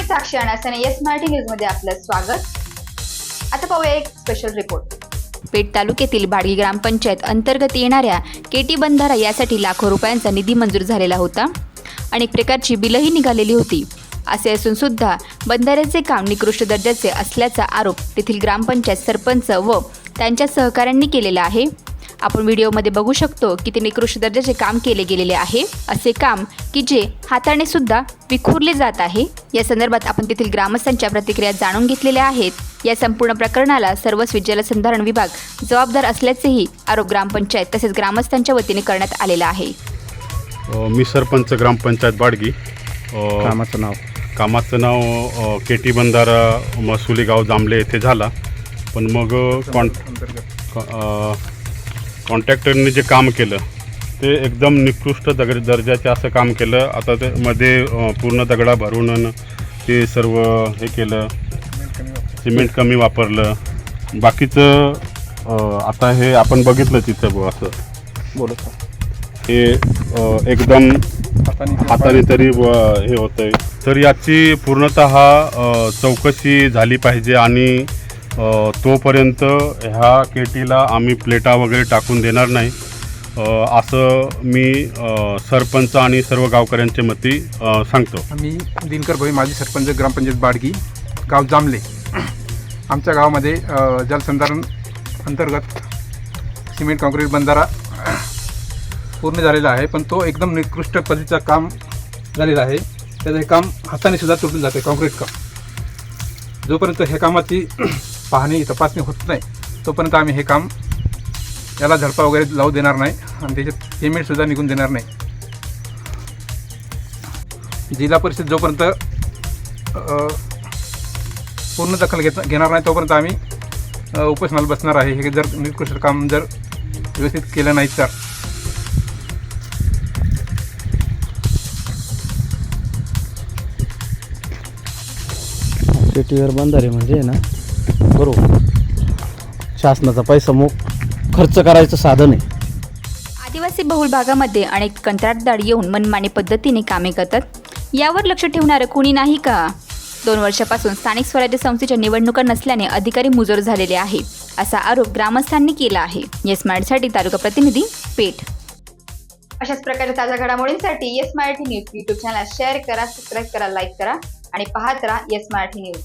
साक्षी अनासने yes Marathi news मध्ये आपलं स्वागत। आता पाहूया एक स्पेशल रिपोर्ट। पेठ तालुक्यातील बाडगी ग्रामपंचायत अंतर्गत येणाऱ्या केटी बंधारा यासाठी लाखो रुपयांचा निधी मंजूर झालेला होता। अनेक प्रकारची बिलही निघालेली होती। असे असून सुद्धा बंधाऱ्याचे काम निकृष्ट दर्जाचे असल्याचा आरोप तेथील ग्रामपंचायत सरपंच व त्यांच्या सहकाऱ्यांनी केलेला आहे। आपण व्हिडिओमध्ये बघू शकतो की ते निकृष्ट दर्जाचे काम केले गेलेले आहे। असे काम की जे हाताने सुद्धा विखुरले जात आहे। या संदर्भात आपण तेथील ग्रामस्थांच्या प्रतिक्रिया जाणून घेतलेल्या आहेत। या संपूर्ण प्रकरणाला सर्वस्वी जलसंधारण विभाग जबाबदार असल्याचेही आरोप ग्रामपंचायत तसेच ग्रामस्थांच्या वतीने करण्यात आलेला आहे। मी सरपंच ग्रामपंचायत बाडगी। कामाचं नाव केटी बंधारा महसुली गाव जांभले येथे झाला। पण मग कॉन्ट्रॅक्टरने जे काम केलं ते एकदम निकृष्ट दर्जाचे असं काम केलं। आता ते मध्ये पूर्ण दगडा भरून ते सर्व हे केलं, सिमेंट कमी वापरलं। बाकीचं आता हे आपण बघितलं तिथं असं बोलत हे एकदम हाताने तरी हे होतंय। तर याची पूर्णतः चौकशी झाली पाहिजे आणि तोपर्यंत ह्या केटीला आम्ही प्लेटा वगैरे टाकून देणार नाही असं मी सरपंच आणि सर्व गावकऱ्यांच्या मती सांगतो। मी दिनकर भाई माजी सरपंच ग्रामपंचायत बाडगी गाव जांभले। आमच्या गावामध्ये जलसंधारण अंतर्गत सिमेंट कॉन्क्रीट बंधारा पूर्ण झालेला आहे, पण तो एकदम निकृष्ट पद्धतीचं काम झालेलं आहे। त्याचं हे काम हाताने सुद्धा तुटून जाते कॉन्क्रीट काम। जोपर्यंत हे कामाची पाहणी तपासणी होत नाही तोपर्यंत आम्ही हे काम याला झडपा वगैरे लावू देणार नाही आणि त्याच्यात पेमेंटसुद्धा निघून देणार नाही। जिल्हा परिषद जोपर्यंत पूर्ण दखल घेणार नाही तोपर्यंत आम्ही उपोषणाला बसणार आहे। हे जर निकृष्ट काम जर व्यवस्थित केलं नाही तर शेतीवर बंधारे म्हणजे ना बरोबर शासनाचा पैसा खर्च करायचं साधन आहे। आदिवासी बहुल भागामध्ये अनेक कंत्राटदार येऊन मनमानी पद्धतीने कामे करतात। यावर लक्ष ठेवणारं कोणी नाही का? 2 वर्षापासून स्थानिक स्वराज्य संस्थेच्या निवडणुका नसल्याने अधिकारी मुजोर झालेले आहे असा आरोप ग्रामस्थांनी केला आहे। येस मराठीसाठी तालुका प्रतिनिधी पेठ। अशाच प्रकारच्या ताज्या घडामोडींसाठी yes Marathi news YouTube channel share करा, सबस्क्राईब करा, लाईक करा आणि पाहत राहा येस मराठी न्यूज।